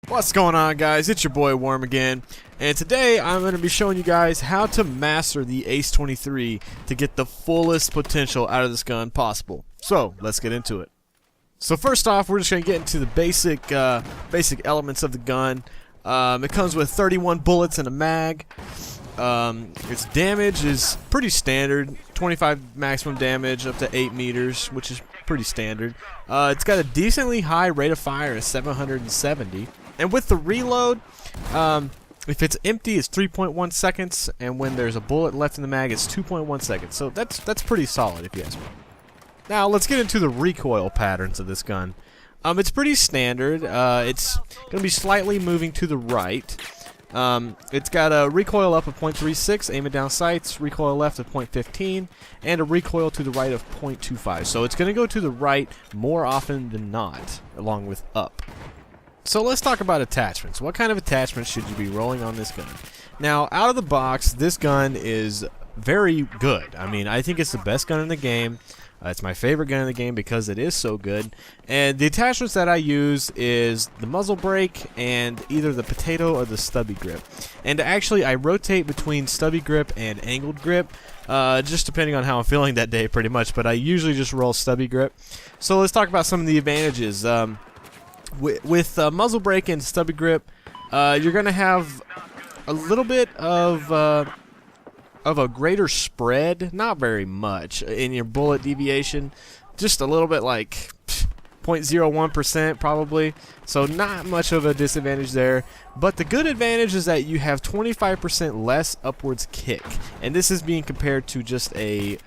What's going on, guys? It's your boy Worm again, and today I'm going to be showing you guys how to master the Ace 23 to get the fullest potential out of this gun possible. So let's get into it. So first off, we're just going to get into the basic elements of the gun. It comes with 31 bullets and a mag. Its damage is pretty standard, 25 maximum damage up to 8 meters, which is pretty standard. It's got a decently high rate of fire of 770. And with the reload, if it's empty, it's 3.1 seconds, and when there's a bullet left in the mag, it's 2.1 seconds. So that's pretty solid, if you ask me. Now let's get into the recoil patterns of this gun. It's pretty standard. It's going to be slightly moving to the right. It's got a recoil up of 0.36, aim it down sights, recoil left of 0.15, and a recoil to the right of 0.25. So it's going to go to the right more often than not, along with up. So let's talk about attachments. What kind of attachments should you be rolling on this gun? Now, out of the box, this gun is very good. I mean, I think it's the best gun in the game. It's my favorite gun in the game because it is so good. And the attachments that I use is the muzzle brake and either the potato or the stubby grip. And actually, I rotate between stubby grip and angled grip, just depending on how I'm feeling that day pretty much. But I usually just roll stubby grip. So let's talk about some of the advantages. With muzzle brake and stubby grip, you're going to have a little bit of a greater spread, not very much, in your bullet deviation, just a little bit, like 0.01% probably, so not much of a disadvantage there. But the good advantage is that you have 25% less upwards kick, and this is being compared to just a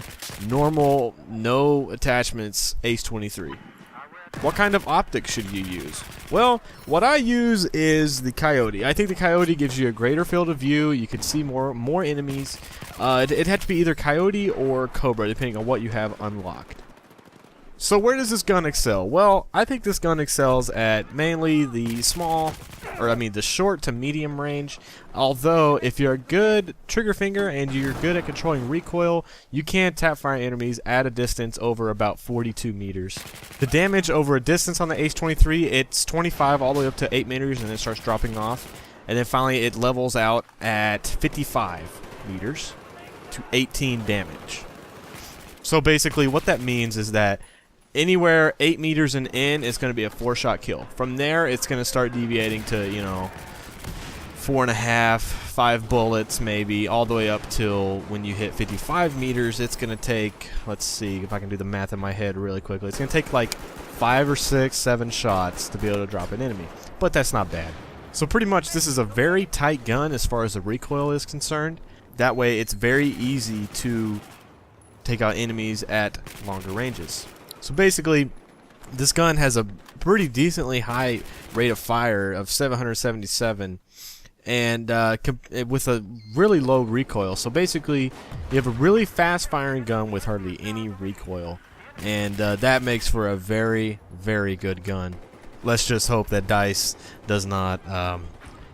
normal, no attachments Ace 23. What kind of optics should you use? Well, what I use is the Coyote. I think the Coyote gives you a greater field of view. You can see more enemies. It had to be either Coyote or Cobra, depending on what you have unlocked. So where does this gun excel? Well, I think this gun excels at mainly the the short to medium range. Although, if you're a good trigger finger and you're good at controlling recoil, you can tap fire enemies at a distance over about 42 meters. The damage over a distance on the Ace 23, it's 25 all the way up to 8 meters, and then it starts dropping off. And then finally it levels out at 55 meters to 18 damage. So basically what that means is that anywhere 8 meters and in, it's going to be a 4-shot kill. From there, it's going to start deviating to, 4.5, 5 bullets maybe, all the way up till when you hit 55 meters, it's going to take, let's see if I can do the math in my head really quickly. It's going to take like 5 or 6, 7 shots to be able to drop an enemy. But that's not bad. So pretty much this is a very tight gun as far as the recoil is concerned. That way it's very easy to take out enemies at longer ranges. So basically, this gun has a pretty decently high rate of fire of 777, and with a really low recoil. So basically, you have a really fast firing gun with hardly any recoil, and that makes for a very, very good gun. Let's just hope that DICE does not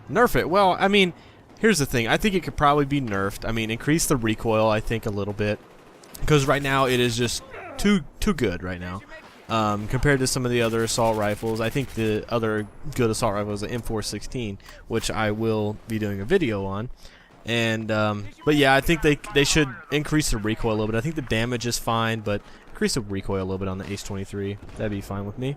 nerf it. Well, I mean, here's the thing. I think it could probably be nerfed. I mean, increase the recoil, I think, a little bit, because right now it is just too good right now compared to some of the other assault rifles. I think the other good assault rifle is the M416, which I will be doing a video on. And but yeah, I think they should increase the recoil a little bit. I think the damage is fine, but increase the recoil a little bit on the Ace 23. That'd be fine with me.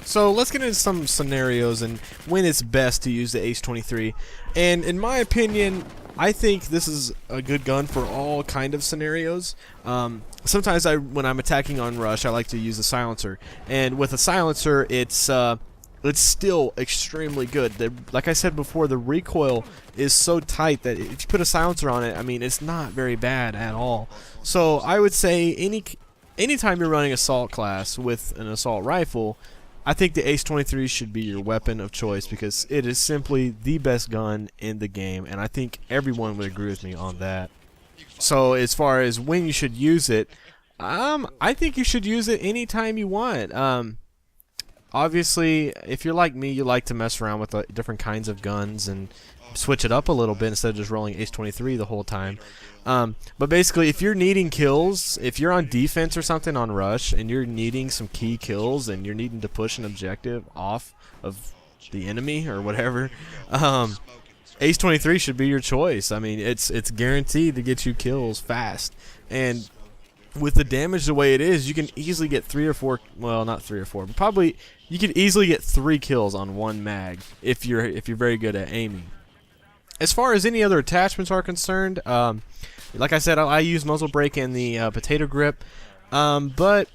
So let's get into some scenarios and when it's best to use the Ace 23. And in my opinion, I think this is a good gun for all kind of scenarios. Sometimes when I'm attacking on rush, I like to use a silencer, and with a silencer, it's still extremely good. Like I said before, the recoil is so tight that if you put a silencer on it, I mean, it's not very bad at all. So I would say anytime you're running assault class with an assault rifle, I think the Ace 23 should be your weapon of choice because it is simply the best gun in the game, and I think everyone would agree with me on that. So as far as when you should use it, I think you should use it anytime you want. Obviously, if you're like me, you like to mess around with different kinds of guns and switch it up a little bit instead of just rolling Ace 23 the whole time. But basically, if you're needing kills, if you're on defense or something on rush, and you're needing some key kills, and you're needing to push an objective off of the enemy or whatever, Ace 23 should be your choice. I mean, it's guaranteed to get you kills fast, and with the damage the way it is, you can easily get 3 or 4. Well, not 3 or 4, but probably you could easily get 3 kills on one mag if you're very good at aiming. As far as any other attachments are concerned, like I said, I use muzzle brake and the potato grip, but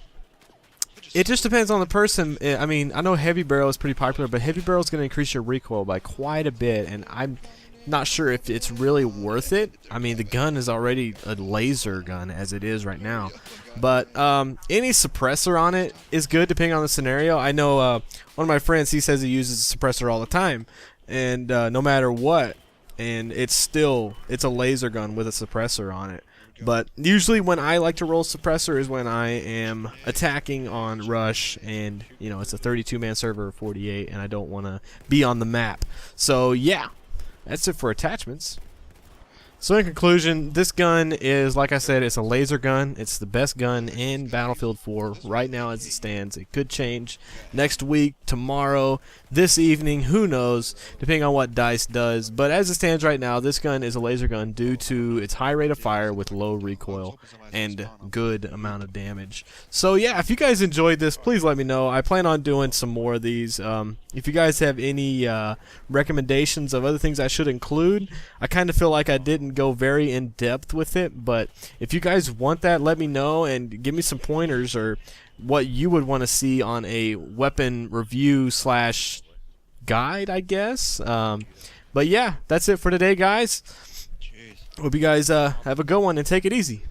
it just depends on the person. I mean, I know heavy barrel is pretty popular, but heavy barrel is going to increase your recoil by quite a bit, and I'm not sure if it's really worth it. I mean, the gun is already a laser gun as it is right now, but any suppressor on it is good depending on the scenario. I know one of my friends, he says he uses a suppressor all the time, and no matter what, and it's a laser gun with a suppressor on it. But usually when I like to roll suppressor is when I am attacking on rush, and you know, it's a 32-man server, 48, and I don't want to be on the map. So yeah, that's it for attachments. So in conclusion, this gun is, like I said, it's a laser gun. It's the best gun in Battlefield 4 right now as it stands. It could change next week, tomorrow, this evening, who knows, depending on what DICE does. But as it stands right now, this gun is a laser gun due to its high rate of fire with low recoil and good amount of damage. So yeah, if you guys enjoyed this, please let me know. I plan on doing some more of these. If you guys have any recommendations of other things I should include, I kind of feel like I didn't go very in depth with it, but if you guys want that, let me know and give me some pointers or what you would want to see on a weapon review slash guide, I guess. But yeah, that's it for today, guys. Hope you guys have a good one and take it easy.